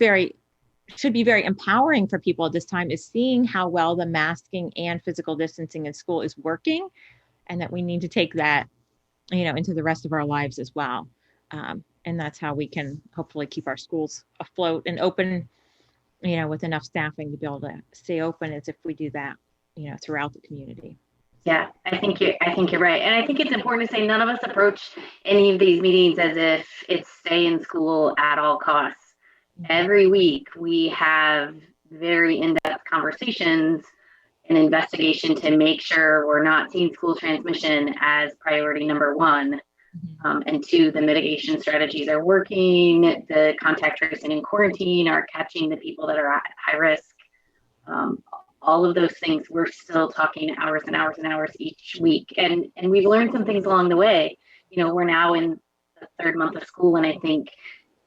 should be very empowering for people at this time is seeing how well the masking and physical distancing in school is working, and that we need to take that, into the rest of our lives as well. And that's how we can hopefully keep our schools afloat and open, with enough staffing to be able to stay open, as if we do that, throughout the community. Yeah, I think you're right. And I think it's important to say none of us approach any of these meetings as if it's stay in school at all costs. Every week we have very in-depth conversations and investigation to make sure we're not seeing school transmission as priority number one. And two, the mitigation strategies are working. The contact tracing and quarantine are catching the people that are at high risk. All of those things, we're still talking hours and hours and hours each week. And we've learned some things along the way. We're now in the third month of school, and I think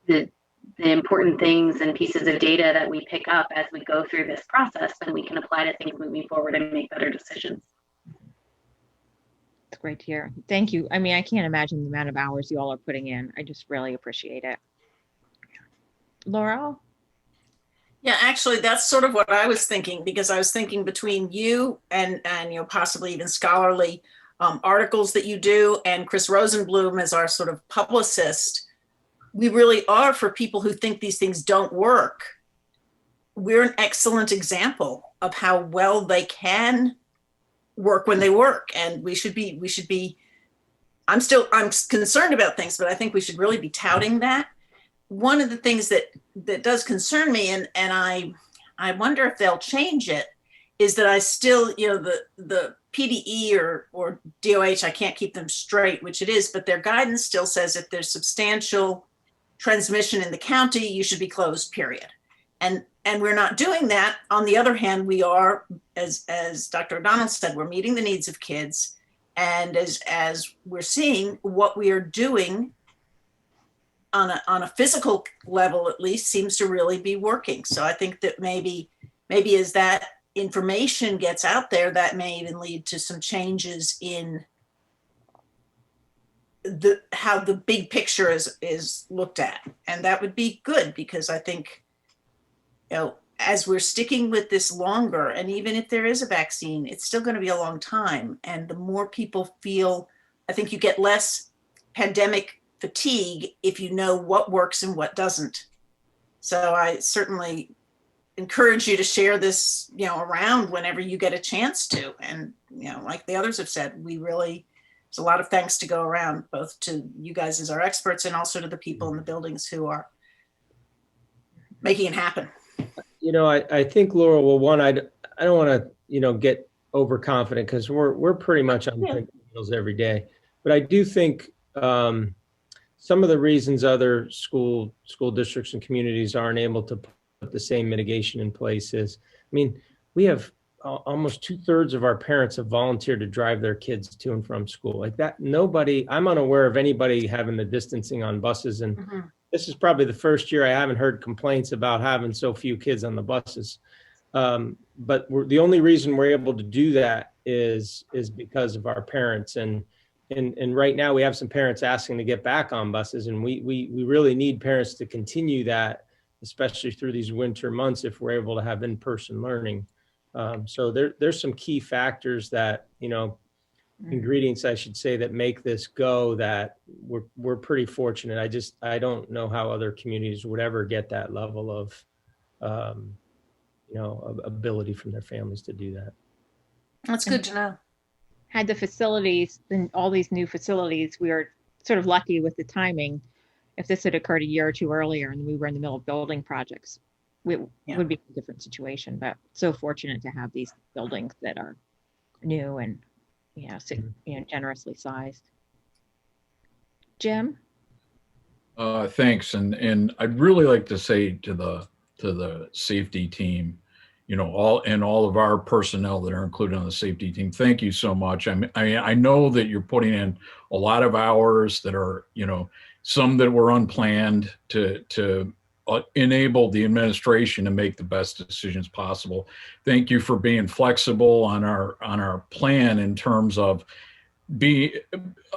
the important things and pieces of data that we pick up as we go through this process, then we can apply to things moving forward and make better decisions. It's great to hear. Thank you. I mean, I can't imagine the amount of hours you all are putting in. I just really appreciate it. Laurel? Yeah, actually, that's sort of what I was thinking, because I was thinking between you and possibly even scholarly articles that you do, and Chris Rosenblum as our sort of publicist, we really are, for people who think these things don't work, we're an excellent example of how well they can work when they work, and we should be. I'm concerned about things, but I think we should really be touting that. One of the things that does concern me, and I wonder if they'll change it, is that I still, the PDE or DOH, I can't keep them straight, which it is, but their guidance still says if there's substantial transmission in the county, you should be closed, period. And we're not doing that. On the other hand, we are, as Dr. O'Donnell said, we're meeting the needs of kids. And as we're seeing, what we are doing on a physical level, at least, seems to really be working. So I think that maybe as that information gets out there, that may even lead to some changes in how the big picture is looked at. And that would be good, because I think, as we're sticking with this longer, and even if there is a vaccine, it's still going to be a long time. And the more people feel, I think you get less pandemic fatigue if you know what works and what doesn't. So I certainly encourage you to share this, around whenever you get a chance to. And, like the others have said, there's a lot of thanks to go around, both to you guys as our experts and also to the people in the buildings who are making it happen. I think, Laura, well, one, I don't want to, get overconfident, because we're pretty much on the heels every day. But I do think some of the reasons other school districts and communities aren't able to put the same mitigation in place is, we have almost 2/3 of our parents have volunteered to drive their kids to and from school. Like that, I'm unaware of anybody having the distancing on buses. And this is probably the first year I haven't heard complaints about having so few kids on the buses. But the only reason we're able to do that is because of our parents. And right now we have some parents asking to get back on buses, and we really need parents to continue that, especially through these winter months, if we're able to have in-person learning. So there's some key factors that, ingredients, I should say, that make this go, that we're pretty fortunate. I don't know how other communities would ever get that level of, ability from their families to do that. That's good to know. Had the facilities and all these new facilities, we were sort of lucky with the timing. If this had occurred a year or two earlier and we were in the middle of building projects, it would be a different situation. But so fortunate to have these buildings that are new and generously sized. Jim? Thanks. And I'd really like to say to the safety team, all of our personnel that are included on the safety team, thank you so much. I know that you're putting in a lot of hours that are, some that were unplanned to enable the administration to make the best decisions possible. Thank you for being flexible on our plan in terms of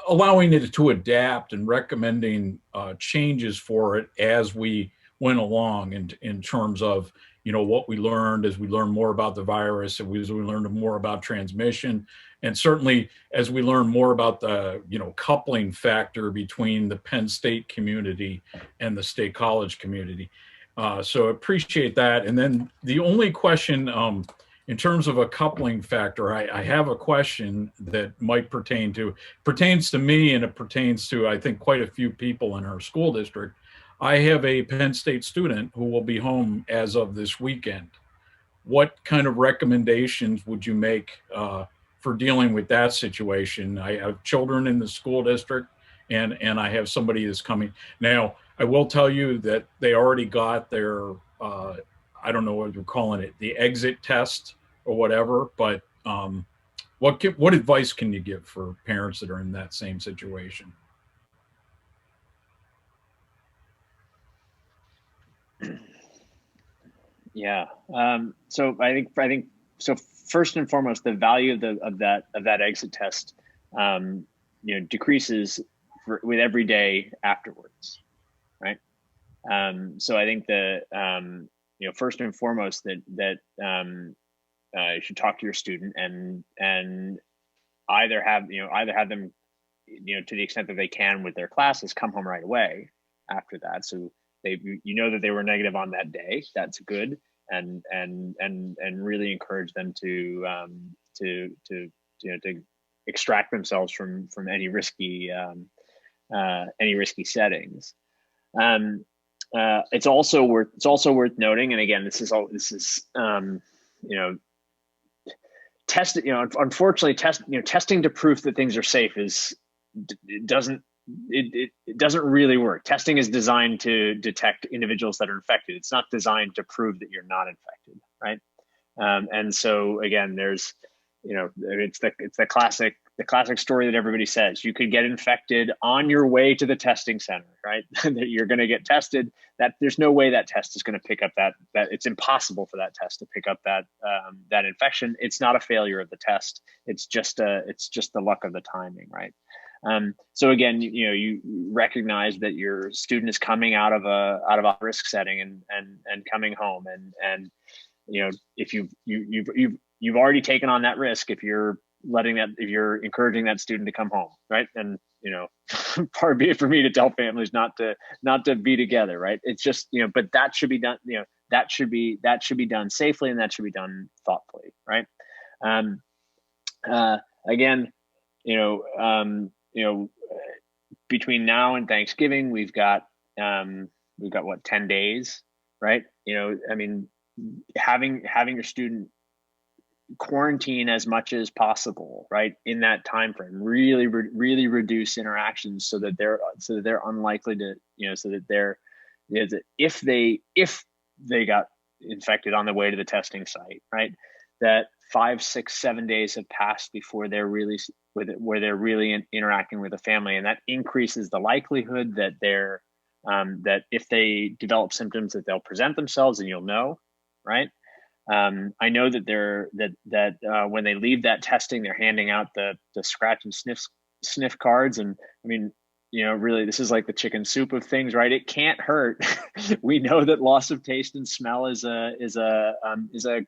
allowing it to adapt and recommending changes for it as we went along in terms of what we learned as we learned more about the virus, as we learned more about transmission, and certainly as we learn more about the coupling factor between the Penn State community and the State College community. So appreciate that. And then the only question in terms of a coupling factor, I have a question that might pertains to me, and it pertains to, I think, quite a few people in our school district. I have a Penn State student who will be home as of this weekend. What kind of recommendations would you make for dealing with that situation? I have children in the school district, and I have somebody that's coming. Now, I will tell you that they already got their, I don't know what they're calling it, the exit test or whatever, but what advice can you give for parents that are in that same situation? Yeah. So I think so. First and foremost, the value of that exit test, decreases with every day afterwards, right? So I think first and foremost that you should talk to your student and either have them, to the extent that they can with their classes, come home right away after that. So that they were negative on that day. That's good, and really encourage them to to extract themselves from any risky settings. It's also worth noting, and again, this is unfortunately, testing to prove that things are safe doesn't really work. Testing is designed to detect individuals that are infected. It's not designed to prove that you're not infected, right? And so again, there's, it's the classic story that everybody says. You could get infected on your way to the testing center, right? That you're going to get tested. That there's no way that test is going to pick up that it's impossible for that test to pick up that infection. It's not a failure of the test. It's just the luck of the timing, right? So again, you recognize that your student is coming out of a risk setting and coming home, and if you've already taken on that risk if you're encouraging that student to come home, right? And far be it for me to tell families not to be together, right? It's just but that should be done. That should be done safely, and that should be done thoughtfully, right? Again, between now and Thanksgiving, we've got what, 10 days, right? I mean, having your student quarantine as much as possible, right, in that time frame, really reduce interactions so that they're unlikely to, so that they're, if they got infected on the way to the testing site, right, that 5, 6, 7 days have passed before they're really interacting with a family, and that increases the likelihood that that if they develop symptoms that they'll present themselves and you'll know, right? I know that when they leave that testing, they're handing out the scratch and sniff cards, and I mean, really, this is like the chicken soup of things, right? It can't hurt. We know that loss of taste and smell is a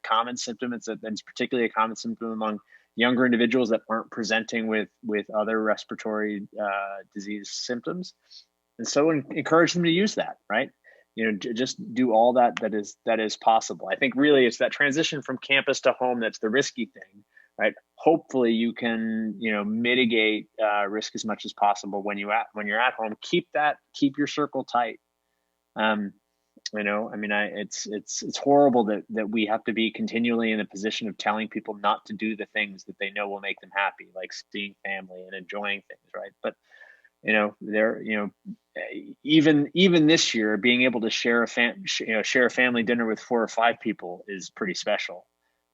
common symptom. It's particularly a common symptom among younger individuals that aren't presenting with other respiratory disease symptoms, and so encourage them to use that, right? Just do all that is possible. I think really it's that transition from campus to home that's the risky thing, right? Hopefully you can mitigate risk as much as possible when you're at home. Keep your circle tight. I mean, it's horrible that we have to be continually in a position of telling people not to do the things that they know will make them happy, like seeing family and enjoying things, right? But even this year, being able to share a family dinner with 4 or 5 people is pretty special.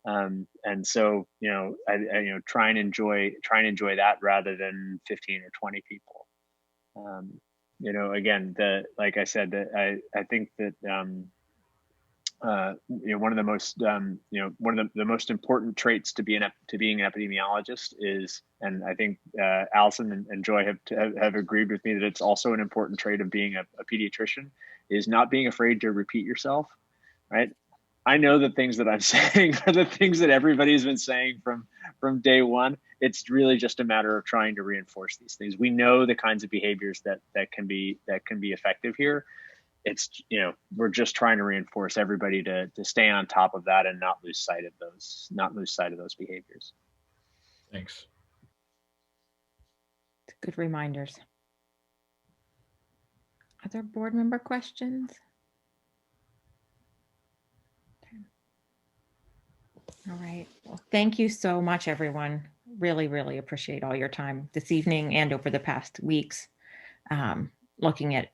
And so I try and enjoy that rather than 15 or 20 people. Again, like I said, I think that one of the most one of the most important traits to being an epidemiologist is, and I think Allison and Joy have agreed with me that it's also an important trait of being a pediatrician, is not being afraid to repeat yourself, right? I know the things that I'm saying are the things that everybody's been saying from day one. It's really just a matter of trying to reinforce these things. We know the kinds of behaviors that can be effective here. It's, we're just trying to reinforce everybody to stay on top of that and not lose sight of those behaviors. Thanks. Good reminders. Other board member questions? All right. Well, thank you so much, everyone. Really, really appreciate all your time this evening and over the past weeks, looking at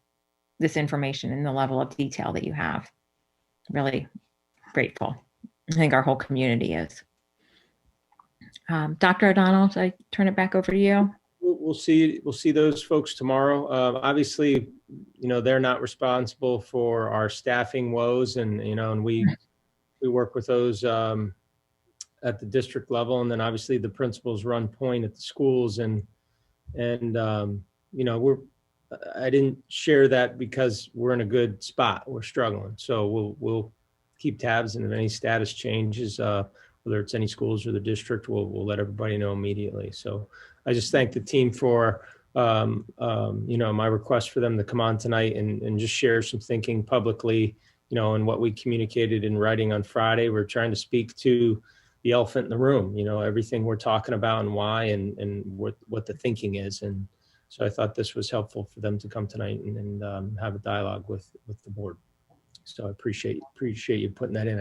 this information and the level of detail that you have. Really grateful. I think our whole community is. Dr. O'Donnell, should I turn it back over to you? We'll see those folks tomorrow. Obviously, they're not responsible for our staffing woes, and and we work with those at the district level, and then obviously the principals run point at the schools, and I didn't share that because we're in a good spot. We're struggling, so we'll keep tabs, and if any status changes, whether it's any schools or the district, we'll let everybody know immediately. So I just thank the team for my request for them to come on tonight and just share some thinking publicly, and what we communicated in writing on Friday. We're trying to speak to the elephant in the room, everything we're talking about and why and what the thinking is. And so I thought this was helpful for them to come tonight and have a dialogue with the board. So I appreciate you putting that in.